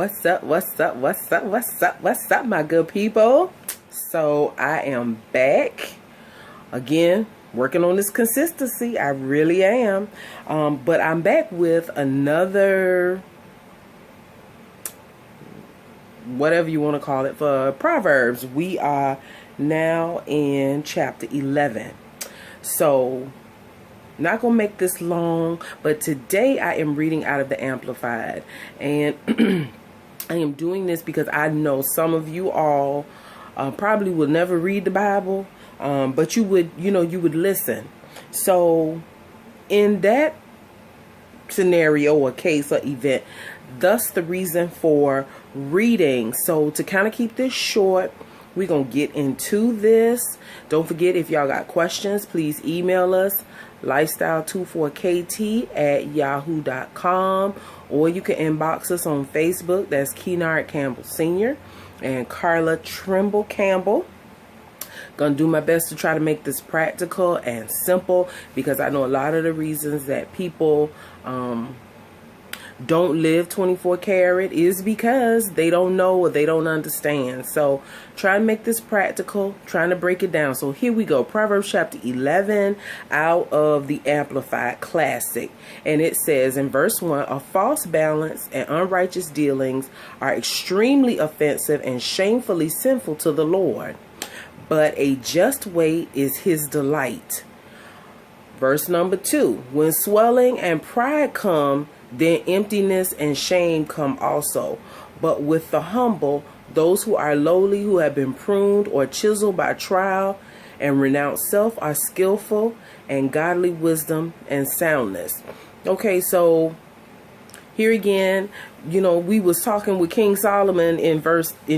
What's up, what's up, my good people? So I am back again, working on this consistency. I really am. But I'm back with another, whatever you want to call it, for Proverbs. We are now in chapter 11. So not gonna make this long, but today I am reading out of the Amplified, and I am doing this because I know some of you all probably will never read the Bible, but you would listen. So in that scenario or case or event, thus the reason for reading. So to kind of keep this short, we're gonna get into this. Don't forget, if y'all got questions, please email us lifestyle24kt@yahoo.com, or you can inbox us on Facebook. That's Carla Campbell Sr. and Carla Trimble Campbell. Gonna do my best to try to make this practical and simple, because I know a lot of the reasons that people don't live 24 karat is because they don't know or they don't understand. So try to make this practical, trying to break it down. So here we go. Proverbs chapter 11 out of the Amplified Classic. And it says in verse 1, "A false balance and unrighteous dealings are extremely offensive and shamefully sinful to the Lord, but a just weight is his delight." Verse number 2, "When swelling and pride come, then emptiness and shame come also. But with the humble, those who are lowly, who have been pruned or chiseled by trial and renounce self, are skillful and godly wisdom and soundness." Okay, so here again, we was talking with King Solomon in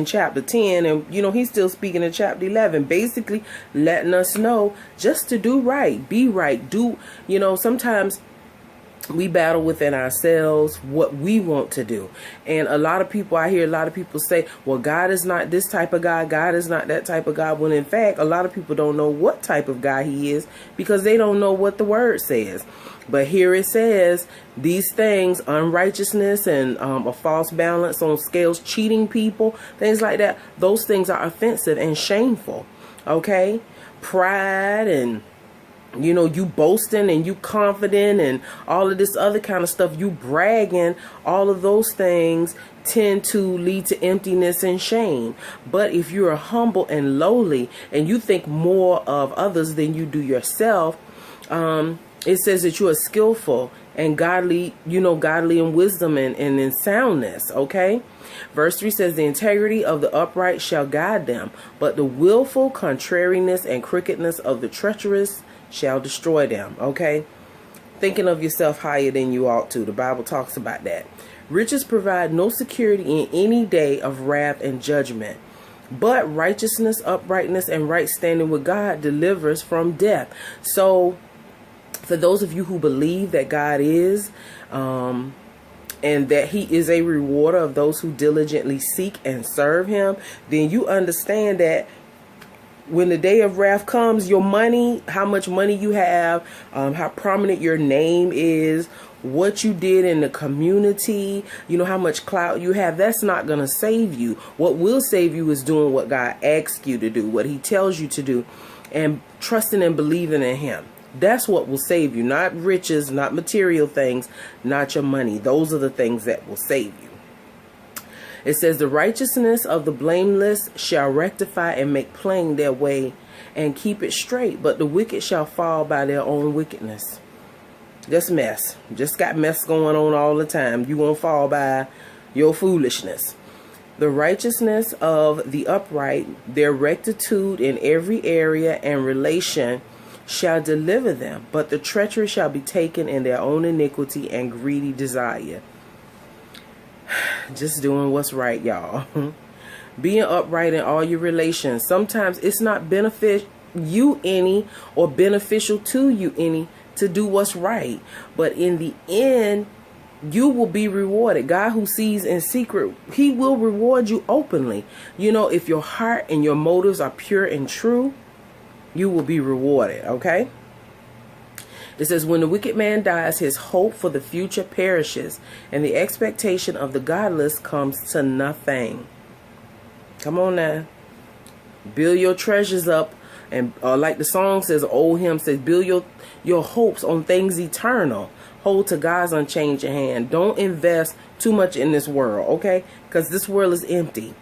chapter 10, and he's still speaking in chapter 11, basically letting us know just to do right, be right, sometimes we battle within ourselves what we want to do. And I hear a lot of people say, well, God is not this type of God, God is not that type of God. When in fact, a lot of people don't know what type of God he is, because they don't know what the word says. But here it says these things, unrighteousness and a false balance on scales, cheating people, things like that, those things are offensive and shameful. Okay? Pride and you boasting and you confident and all of this other kind of stuff, you bragging, all of those things tend to lead to emptiness and shame. But if you're humble and lowly and you think more of others than you do yourself, it says that you are skillful and godly, godly in wisdom and in soundness. Okay. Verse 3 says, "The integrity of the upright shall guide them, but the willful contrariness and crookedness of the treacherous shall destroy them." Okay. Thinking of yourself higher than you ought to. The Bible talks about that. "Riches provide no security in any day of wrath and judgment, but righteousness, uprightness, and right standing with God delivers from death." So for those of you who believe that God is, and that he is a rewarder of those who diligently seek and serve him, then you understand that when the day of wrath comes, your money, how much money you have, how prominent your name is, what you did in the community, how much clout you have, that's not going to save you. What will save you is doing what God asks you to do, what he tells you to do, and trusting and believing in him. That's what will save you, not riches, not material things, not your money. Those are the things that will save you. It says, "The righteousness of the blameless shall rectify and make plain their way and keep it straight, but the wicked shall fall by their own wickedness." Just mess. Just got mess going on all the time. You won't fall by your foolishness. "The righteousness of the upright, their rectitude in every area and relation, shall deliver them, but the treacherous shall be taken in their own iniquity and greedy desire." Just doing what's right, y'all. Being upright in all your relations. Sometimes it's not beneficial you any or beneficial to you any to do what's right, but in the end you will be rewarded. God, who sees in secret, he will reward you openly. If your heart and your motives are pure and true, you will be rewarded. Okay. It says, when the wicked man dies, his hope for the future perishes, and the expectation of the godless comes to nothing. Come on now. Build your treasures up. And like the song says, old hymn says, build your hopes on things eternal. Hold to God's unchanging hand. Don't invest too much in this world, okay? Because this world is empty.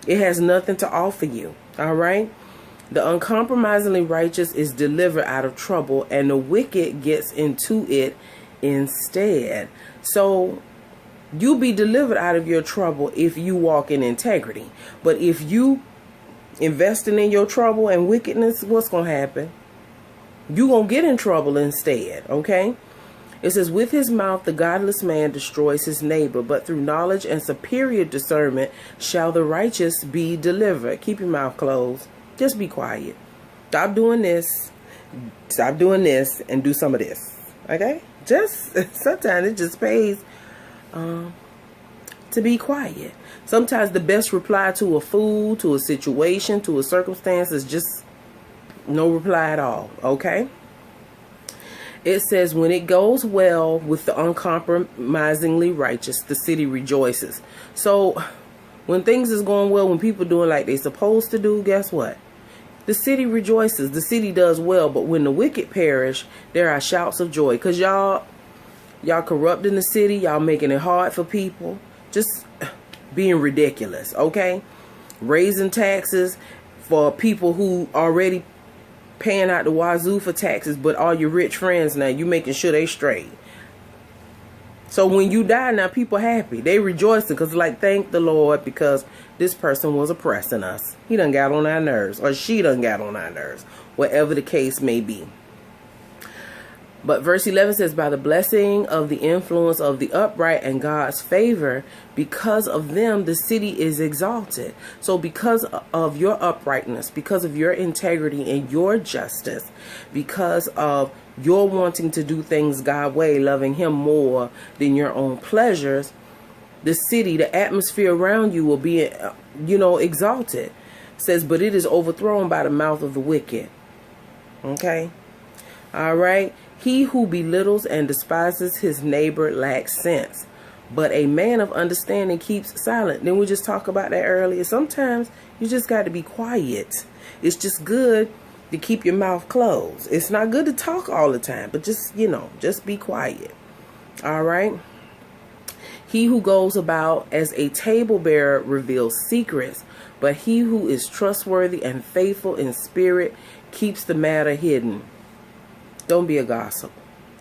It has nothing to offer you, all right? The uncompromisingly righteous is delivered out of trouble, and the wicked gets into it instead. So you'll be delivered out of your trouble if you walk in integrity. But if you investing in your trouble and wickedness, what's going to happen? You're going to get in trouble instead, okay? It says, with his mouth the godless man destroys his neighbor, but through knowledge and superior discernment shall the righteous be delivered. Keep your mouth closed. Just be quiet. Stop doing this. Stop doing this and do some of this. Okay? Just sometimes it just pays to be quiet. Sometimes the best reply to a fool, to a situation, to a circumstance is just no reply at all. Okay? It says, when it goes well with the uncompromisingly righteous, the city rejoices. So when things is going well, when people doing like they supposed to do, guess what? The city rejoices. The city does well. But when the wicked perish, there are shouts of joy. Because y'all corrupting the city. Y'all making it hard for people. Just being ridiculous. Okay? Raising taxes for people who already paying out the wazoo for taxes, but all your rich friends now, you making sure they straight. So when you die now, people happy. They rejoicing because like, thank the Lord because this person was oppressing us. He done got on our nerves, or she done got on our nerves, whatever the case may be. But verse 11 says, by the blessing of the influence of the upright and God's favor, because of them, the city is exalted. So because of your uprightness, because of your integrity and your justice, because of your wanting to do things God's way, loving him more than your own pleasures, the city, the atmosphere around you will be, exalted. It says, but it is overthrown by the mouth of the wicked. Okay. All right. He who belittles and despises his neighbor lacks sense, but a man of understanding keeps silent. Then we just talked about that earlier. Sometimes you just got to be quiet. It's just good to keep your mouth closed. It's not good to talk all the time, but just be quiet. All right. He who goes about as a table bearer reveals secrets, but he who is trustworthy and faithful in spirit keeps the matter hidden. Don't be a gossip.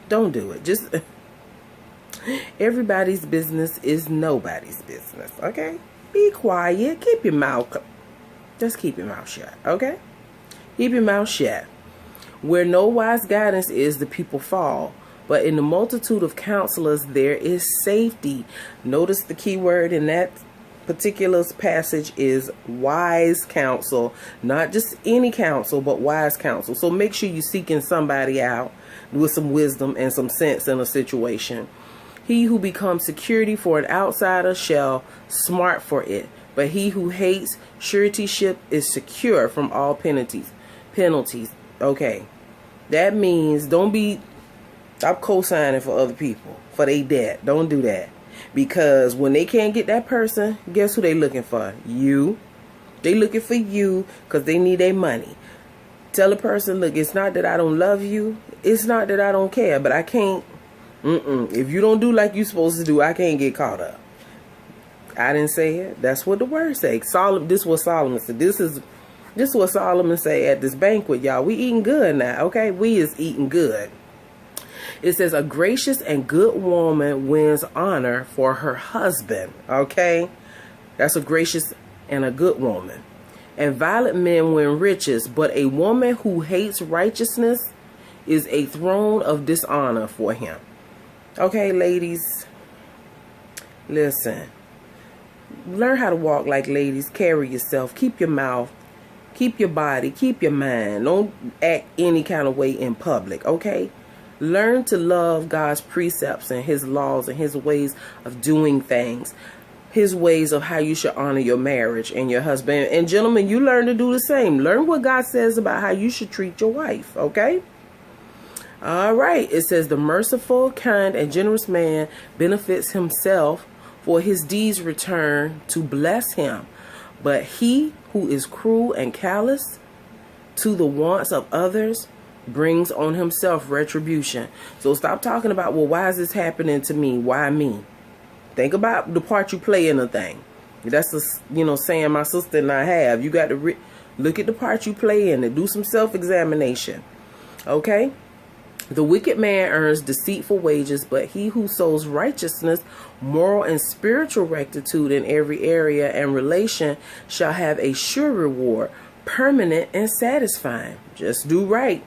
Don't do it. Just everybody's business is nobody's business. Okay? Be quiet. Keep your mouth. Just keep your mouth shut. Okay? Keep your mouth shut. Where no wise guidance is, the people fall. But in the multitude of counselors, there is safety. Notice the key word in that particular passage is wise counsel. Not just any counsel, but wise counsel. So make sure you're seeking somebody out with some wisdom and some sense in a situation. He who becomes security for an outsider shall smart for it. But he who hates suretyship is secure from all penalties. Okay. That means stop co-signing for other people for their debt. Don't do that. Because when they can't get that person, guess who they looking for? You. They looking for you because they need their money. Tell the person, look, it's not that I don't love you. It's not that I don't care, but I can't. If you don't do like you're supposed to do, I can't get caught up. I didn't say it. That's what the word says. This is what Solomon said. This is what Solomon said at this banquet, y'all. We eating good now, okay? We is eating good. It says, a gracious and good woman wins honor for her husband. Okay? That's a gracious and a good woman. And violent men win riches, but a woman who hates righteousness is a throne of dishonor for him. Okay, ladies? Listen. Learn how to walk like ladies. Carry yourself. Keep your mouth. Keep your body. Keep your mind. Don't act any kind of way in public. Okay? Learn to love God's precepts and his laws and his ways of doing things. His ways of how you should honor your marriage and your husband. And gentlemen, you learn to do the same. Learn what God says about how you should treat your wife. Okay? All right. It says the merciful, kind, and generous man benefits himself, for his deeds return to bless him. But he who is cruel and callous to the wants of others brings on himself retribution. So stop talking about, well, why is this happening to me? Why me? Think about the part you play in a thing. That's the, saying my sister and I have. You got to look at the part you play in and do some self-examination. Okay? The wicked man earns deceitful wages, but he who sows righteousness, moral and spiritual rectitude in every area and relation shall have a sure reward, permanent and satisfying. Just do right.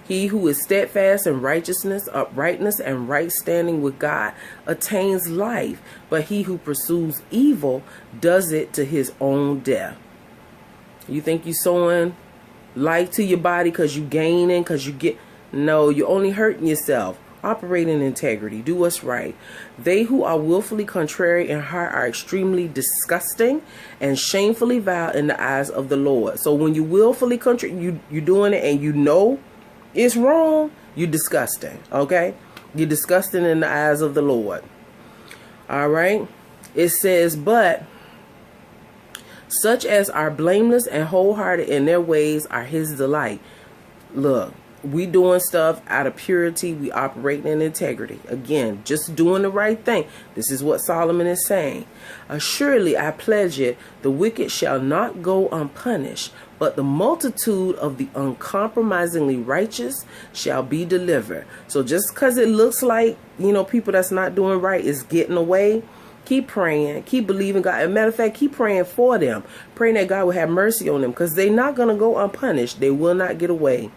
He who is steadfast in righteousness, uprightness, and right standing with God attains life, but he who pursues evil does it to his own death. You think you're sowing life to your body because you gaining, because you get... No, you're only hurting yourself. Operate in integrity. Do what's right. They who are willfully contrary in heart are extremely disgusting and shamefully vile in the eyes of the Lord. So when you willfully contrary, you're doing it and you know it's wrong, you're disgusting. Okay? You're disgusting in the eyes of the Lord. All right? It says, but such as are blameless and wholehearted in their ways are his delight. Look. We doing stuff out of purity. We operating in integrity. Again, just doing the right thing. This is what Solomon is saying. Assuredly, I pledge it, the wicked shall not go unpunished, but the multitude of the uncompromisingly righteous shall be delivered. So just because it looks like, people that's not doing right is getting away, keep praying, keep believing God. As a matter of fact, keep praying for them. Praying that God will have mercy on them, because they're not going to go unpunished. They will not get away.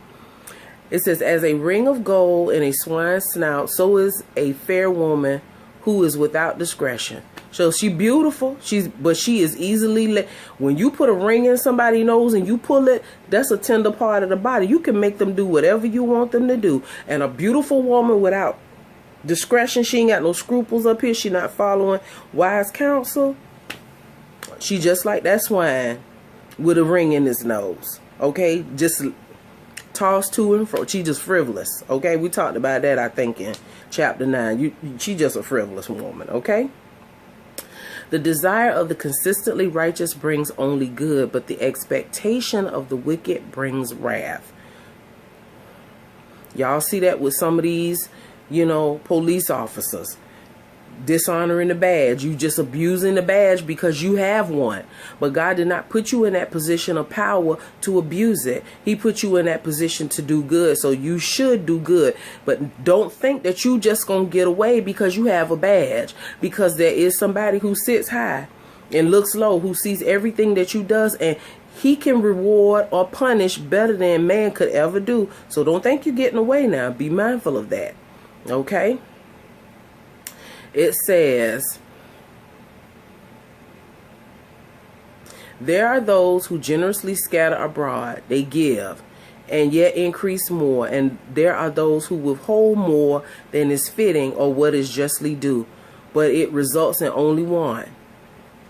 It says, as a ring of gold in a swine's snout, so is a fair woman who is without discretion. So she beautiful, but she is easily when you put a ring in somebody's nose and you pull it, that's a tender part of the body. You can make them do whatever you want them to do. And a beautiful woman without discretion, she ain't got no scruples up here. She not following wise counsel. She just like that swine with a ring in his nose. Okay, just tossed to and fro. She just frivolous. Okay, we talked about that, I think, in chapter 9. She just a frivolous woman. Okay. The desire of the consistently righteous brings only good, but the expectation of the wicked brings wrath. Y'all see that with some of these, police officers. Dishonoring the badge. You just abusing the badge because you have one. But God did not put you in that position of power to abuse it. He put you in that position to do good. So you should do good. But don't think that you just gonna get away because you have a badge. Because there is somebody who sits high and looks low, who sees everything that you does, and he can reward or punish better than man could ever do. So don't think you're getting away now. Be mindful of that. Okay? It says, there are those who generously scatter abroad, they give, and yet increase more. And there are those who withhold more than is fitting or what is justly due, but it results in only want.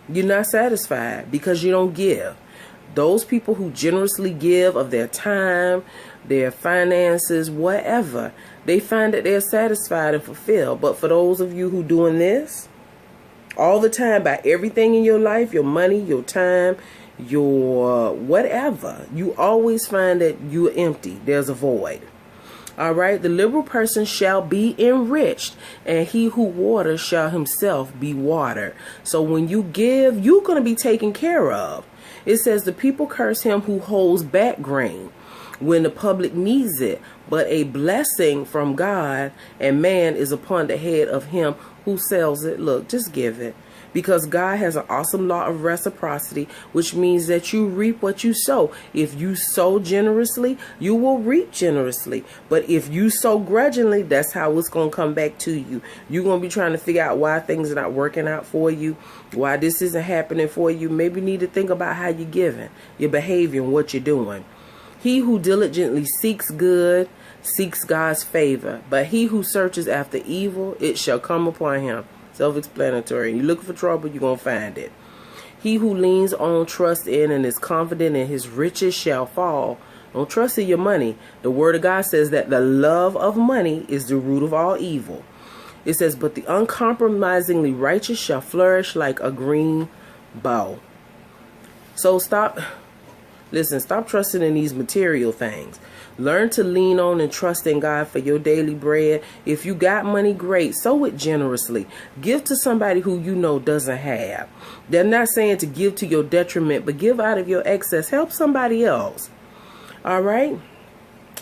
You're not satisfied because you don't give. Those people who generously give of their time, their finances, whatever, they find that they're satisfied and fulfilled. But for those of you who doing this all the time, by everything in your life, your money, your time, your whatever, you always find that you're empty. There's a void. All right. The liberal person shall be enriched, and he who waters shall himself be watered. So when you give, you're going to be taken care of. It says the people curse him who holds back grain when the public needs it, but a blessing from God and man is upon the head of him who sells it. Look, just give it. Because God has an awesome law of reciprocity, which means that you reap what you sow. If you sow generously, you will reap generously. But if you sow grudgingly, that's how it's going to come back to you. You're going to be trying to figure out why things are not working out for you, why this isn't happening for you. Maybe you need to think about how you're giving, your behavior, and what you're doing. He who diligently seeks good seeks God's favor, but he who searches after evil, it shall come upon him. Self-explanatory. You look for trouble, you're going to find it. He who leans on, trust in, and is confident in his riches shall fall. Don't trust in your money. The word of God says that the love of money is the root of all evil. It says, but the uncompromisingly righteous shall flourish like a green bough. So stop trusting in these material things. Learn to lean on and trust in God for your daily bread. If you got money, great. Sow it generously. Give to somebody who you know doesn't have. They're not saying to give to your detriment, but give out of your excess. Help somebody else. All right?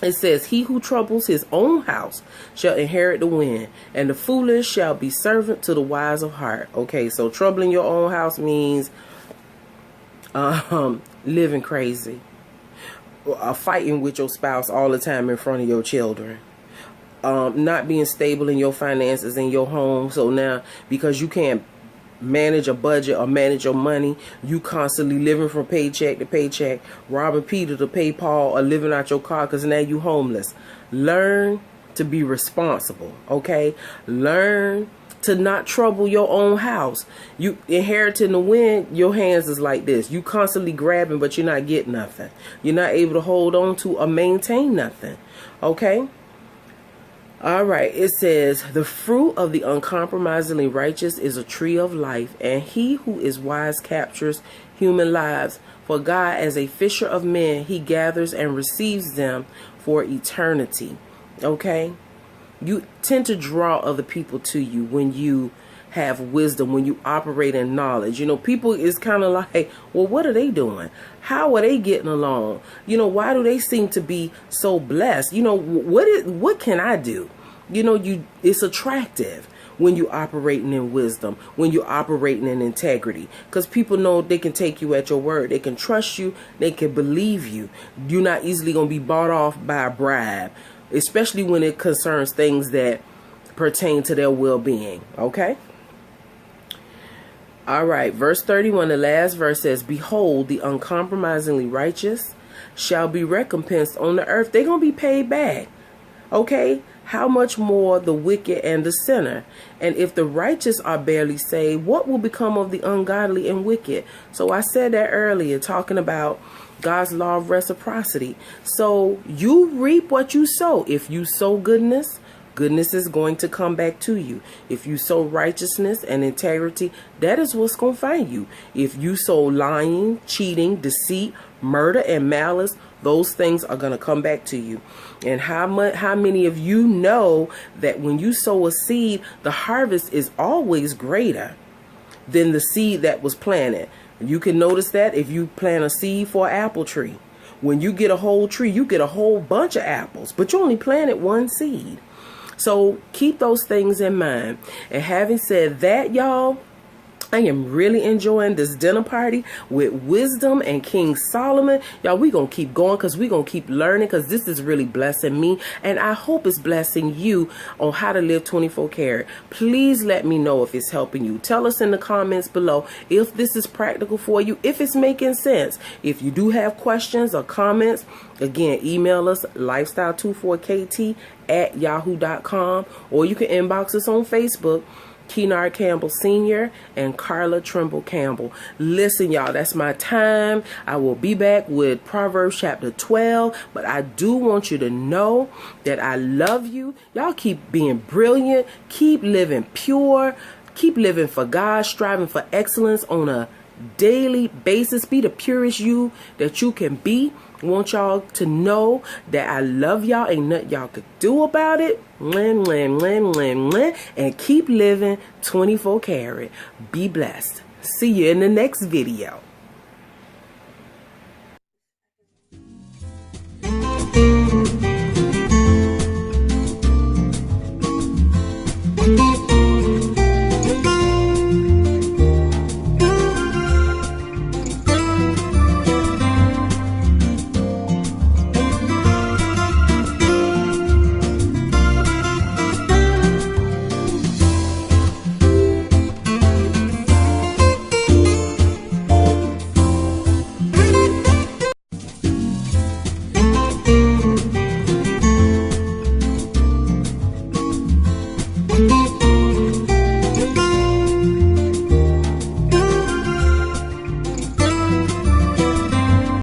It says, he who troubles his own house shall inherit the wind, and the foolish shall be servant to the wise of heart. Okay, so troubling your own house means living crazy. Fighting with your spouse all the time in front of your children. Not being stable in your finances in your home. So now, because you can't manage a budget or manage your money, you constantly living from paycheck to paycheck, robbing Peter to pay Paul, or living out your car because now you homeless. Learn to be responsible, okay? Learn to not trouble your own house. You inheriting the wind, your hands is like this. You constantly grabbing, but you're not getting nothing. You're not able to hold on to or maintain nothing, okay? All right, it says, the fruit of the uncompromisingly righteous is a tree of life, and he who is wise captures human lives. For God, as a fisher of men, he gathers and receives them for eternity. Okay? You tend to draw other people to you when you have wisdom, when you operate in knowledge. You know, people is kind of like, well, what are they doing? How are they getting along? You know, why do they seem to be so blessed? You know, what can I do? You know, it's attractive when you operating in wisdom, when you're operating in integrity, because people know they can take you at your word. They can trust you. They can believe you. You're not easily going to be bought off by a bribe, especially when it concerns things that pertain to their well-being. Okay? All right, verse 31, the last verse says, behold, the uncompromisingly righteous shall be recompensed on the earth. They're going to be paid back. Okay? How much more the wicked and the sinner? And if the righteous are barely saved, what will become of the ungodly and wicked? So I said that earlier, talking about God's law of reciprocity. So you reap what you sow. If you sow goodness, goodness is going to come back to you. If you sow righteousness and integrity, that is what's going to find you. If you sow lying, cheating, deceit, murder, and malice, those things are going to come back to you. And how many of you know that when you sow a seed, the harvest is always greater than the seed that was planted? You can notice that if you plant a seed for an apple tree. When you get a whole tree, you get a whole bunch of apples, but you only planted one seed. So keep those things in mind. And having said that, y'all, I am really enjoying this dinner party with Wisdom and King Solomon. Y'all, we're going to keep going because we're going to keep learning, because this is really blessing me. And I hope it's blessing you on how to live 24 karat. Please let me know if it's helping you. Tell us in the comments below if this is practical for you, if it's making sense. If you do have questions or comments, again, email us lifestyle24kt@yahoo.com, or you can inbox us on Facebook, Keenard Campbell Sr. and Carla Trimble Campbell. Listen, y'all, that's my time. I will be back with Proverbs chapter 12, but I do want you to know that I love you. Y'all keep being brilliant. Keep living pure. Keep living for God, striving for excellence on a daily basis. Be the purest you that you can be. I want y'all to know that I love y'all. Ain't nothing y'all could do about it. And keep living 24 karat. Be blessed. See you in the next video.